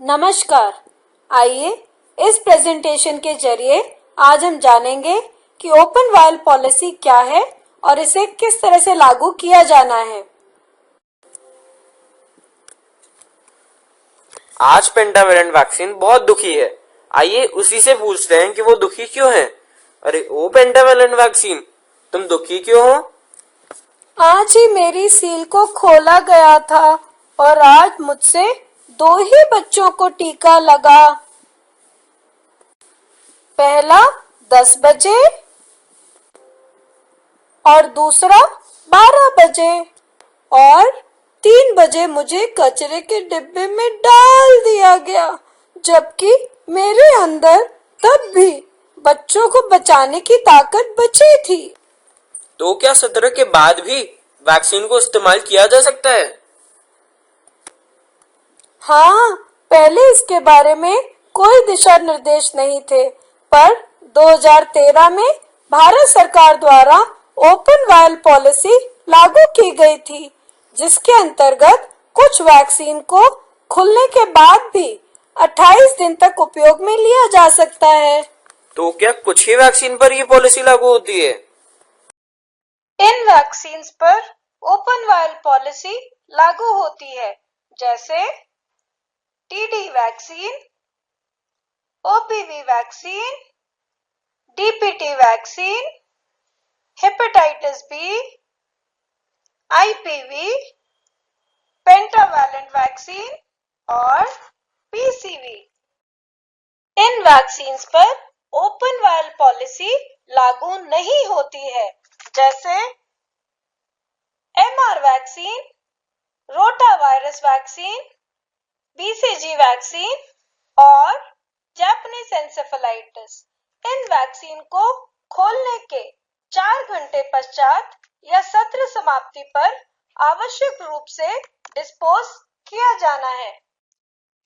नमस्कार। आइए इस प्रेजेंटेशन के जरिए आज हम जानेंगे कि ओपन वायल पॉलिसी क्या है और इसे किस तरह से लागू किया जाना है। आज पेंटावेलेंट वैक्सीन बहुत दुखी है। आइए उसी से पूछते हैं कि वो दुखी क्यों है। अरे ओ पेंटावेलेंट वैक्सीन, तुम दुखी क्यों हो? आज ही मेरी सील को खोला गया था और आज मुझसे 2 ही बच्चों को टीका लगा। पहला 10 बजे और दूसरा 12 बजे और 3 बजे मुझे कचरे के डिब्बे में डाल दिया गया, जबकि मेरे अंदर तब भी बच्चों को बचाने की ताकत बची थी। तो क्या 17 के बाद भी वैक्सीन को इस्तेमाल किया जा सकता है? हाँ, पहले इसके बारे में कोई दिशा निर्देश नहीं थे, पर 2013 में भारत सरकार द्वारा ओपन वायल पॉलिसी लागू की गई थी, जिसके अंतर्गत कुछ वैक्सीन को खुलने के बाद भी 28 दिन तक उपयोग में लिया जा सकता है। तो क्या कुछ ही वैक्सीन पर ये पॉलिसी लागू होती है? इन वैक्सीन पर ओपन वायल पॉलिसी लागू होती है, जैसे TD vaccine, OPV vaccine, DPT vaccine, hepatitis B, IPV, pentavalent vaccine और पीसीवी। इन वैक्सीन पर ओपन वायल पॉलिसी लागू नहीं होती है, जैसे MR vaccine, rota virus vaccine, BCG vaccine और जापानीज एन्सेफेलाइटिस। इन वैक्सीन को खोलने के 4 घंटे पश्चात या सत्र समाप्ति पर आवश्यक रूप से डिस्पोज किया जाना है।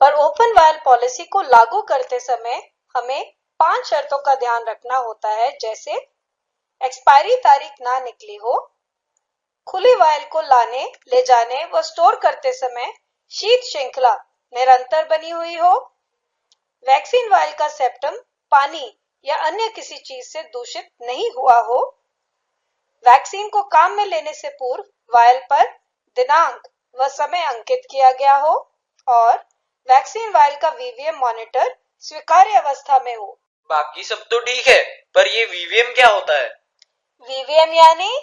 पर ओपन वायल पॉलिसी को लागू करते समय हमें 5 शर्तों का ध्यान रखना होता है, जैसे एक्सपायरी तारीख ना निकली हो, खुली वायल को लाने, ले जाने व स्टोर करते समय शीत श्रृंखला निरंतर बनी हुई हो, वैक्सीन वायल का सेप्टम पानी या अन्य किसी चीज से दूषित नहीं हुआ हो, वैक्सीन को काम में लेने से पूर्व वायल पर दिनांक व समय अंकित किया गया हो और वैक्सीन वायल का वीवीएम मॉनिटर स्वीकार्य अवस्था में हो। बाकी सब तो ठीक है, पर ये वीवीएम क्या होता है? वीवीएम यानी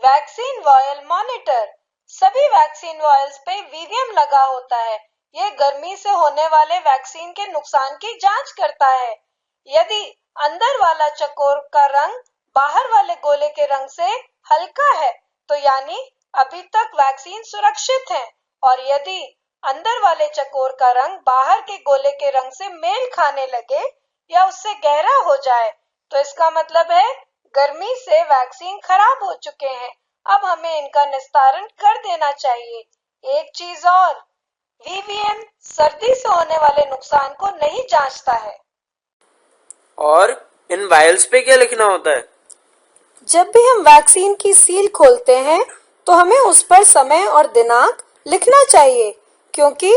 वैक्सीन वायल मॉनिटर। सभी वैक्सीन वायल्स पे वीवीएम लगा होता है। यह गर्मी से होने वाले वैक्सीन के नुकसान की जांच करता है। यदि अंदर वाला चकोर का रंग बाहर वाले गोले के रंग से हल्का है, तो यानी अभी तक वैक्सीन सुरक्षित है, और यदि अंदर वाले चकोर का रंग बाहर के गोले के रंग से मेल खाने लगे या उससे गहरा हो जाए, तो इसका मतलब है गर्मी से वैक्सीन खराब हो चुके हैं। अब हमें इनका निस्तारण कर देना चाहिए। एक चीज और, वीवीएम सर्दी से होने वाले नुकसान को नहीं जांचता है। और इन वायल्स पे क्या लिखना होता है? जब भी हम वैक्सीन की सील खोलते हैं तो हमें उस पर समय और दिनांक लिखना चाहिए, क्योंकि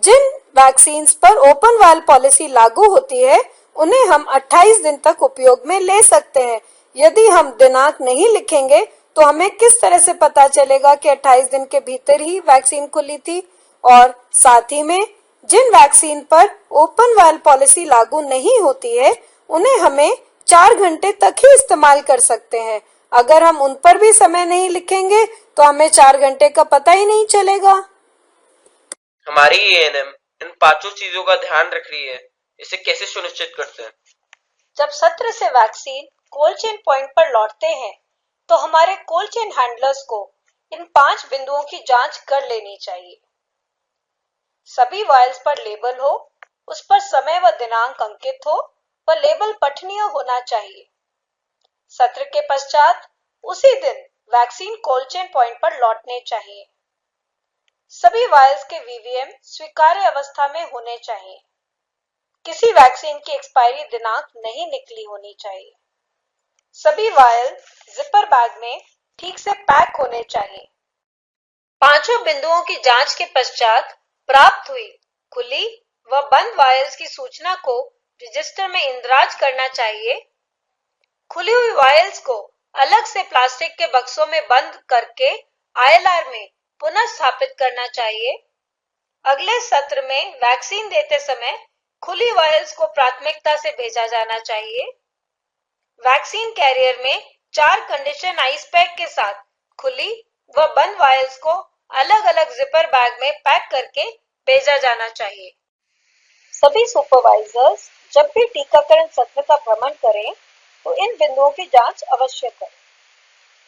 जिन वैक्सीन पर ओपन वायल पॉलिसी लागू होती है उन्हें हम 28 दिन तक उपयोग में ले सकते हैं। यदि हम दिनांक नहीं लिखेंगे तो हमें किस तरह से पता चलेगा कि 28 दिन के भीतर ही वैक्सीन खुली थी। और साथ ही में जिन वैक्सीन पर ओपन वायल पॉलिसी लागू नहीं होती है उन्हें हमें 4 घंटे तक ही इस्तेमाल कर सकते हैं। अगर हम उन पर भी समय नहीं लिखेंगे तो हमें 4 घंटे का पता ही नहीं चलेगा। हमारी एएनएम इन 5 चीजों का ध्यान रख रही है, इसे कैसे सुनिश्चित करते हैं? जब सत्र से वैक्सीन कोल्ड चेन पॉइंट पर लौटते हैं तो हमारे कोल्ड चेन हैंडलर्स को इन 5 बिंदुओं की जांच कर लेनी चाहिए। सभी वायल्स पर लेबल हो, उस पर समय व दिनांक अंकित हो व लेबल पठनीय होना चाहिए। सत्र के पश्चात उसी दिन वैक्सीन कोल्ड चेन पॉइंट पर लौटने चाहिए। सभी वायल्स के वीवीएम स्वीकार्य अवस्था में होने चाहिए। किसी वैक्सीन की एक्सपायरी दिनांक नहीं निकली होनी चाहिए। सभी वायल जिपर बैग में ठीक से पैक होने चाहिए। 5 बिंदुओं की जांच के पश्चात प्राप्त हुई खुली व बंद वायल्स की सूचना को रजिस्टर में इंदराज करना चाहिए। खुली हुई वायल्स को अलग से प्लास्टिक के बक्सों में बंद करके ILR में पुनः स्थापित करना चाहिए। अगले सत्र में वैक्सीन देते समय खुली वायल्स को प्राथमिकता से भेजा जाना चाहिए। वैक्सीन कैरियर में 4 कंडीशन आइस पैक के साथ खुली व बंद वायल्स को अलग-अलग जिपर बैग में पैक करके भेजा जाना चाहिए। सभी सुपरवाइजर्स जब भी टीकाकरण सत्र का भ्रमण करें तो इन बिंदुओं की जांच अवश्य करें।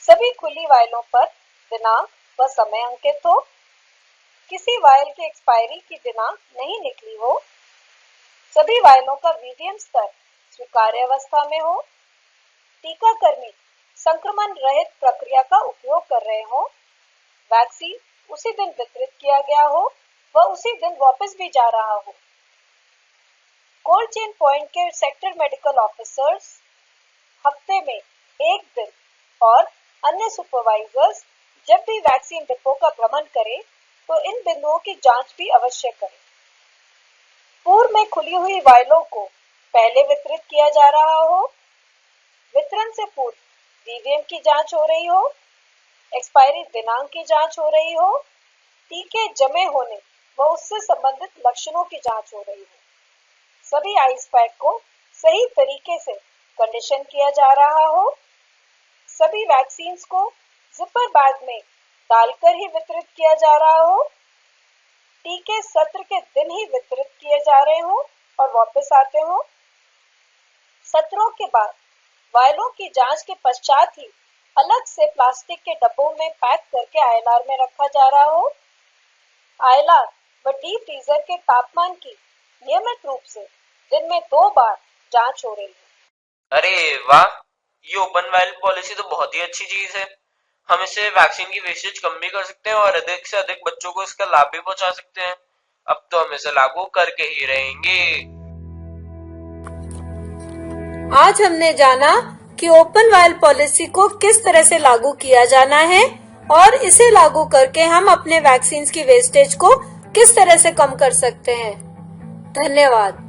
सभी खुली वायलों पर दिनांक व समय अंकित हो, किसी वायल की एक्सपायरी की दिनांक नहीं निकली हो, सभी वायलों का वीवीएम स्तर स्वीकार्य अवस्था में हो, टीकाकर्मी संक्रमण रहित प्रक्रिया का उपयोग कर रहे हो, वैक्सीन उसी दिन वितरित किया गया हो व उसी दिन वापस भी जा रहा हो। कोल्ड चेन पॉइंट के सेक्टर मेडिकल ऑफिसर्स हफ्ते में 1 दिन और अन्य सुपरवाइजर्स जब भी वैक्सीन डिपो का भ्रमण करें तो इन बिंदुओं की जांच भी अवश्य करें। पूर्व में खुली हुई वायलों को पहले वितरित किया जा रहा हो, वितरण से पूर्व वीवीएम की जांच हो रही हो, एक्सपायरी दिनांक की जांच हो रही हो, टीके जमे होने व उससे संबंधित लक्षणों की जांच हो रही हो, सभी आइस पैक को सही तरीके से कंडीशन किया जा रहा हो, सभी वैक्सीन्स को जिपर बैग में डालकर ही वितरित किया जा रहा हो, टीके सत्र के दिन ही वितरित किए जा रहे हो और वापस आते हो, सत्रों के बाद वायलों की जांच के पश्चात ही अलग से प्लास्टिक के डब्बों में पैक करके ILR में रखा जा रहा हो, ILR व डीप फ्रीजर के तापमान की नियमित रूप से दिन में 2 बार जांच हो रही है। अरे वाह, ये ओपन वायल पॉलिसी तो बहुत ही अच्छी चीज है। हम इससे वैक्सीन की वेस्टेज कम भी कर सकते हैं और अधिक से अधिक बच्चों को इसका लाभ भी पहुंचा सकते हैं। अब तो हम इसे लागू करके ही रहेंगे। आज हमने जाना कि ओपन वायल पॉलिसी को किस तरह से लागू किया जाना है और इसे लागू करके हम अपने वैक्सीन की वेस्टेज को किस तरह से कम कर सकते हैं। धन्यवाद।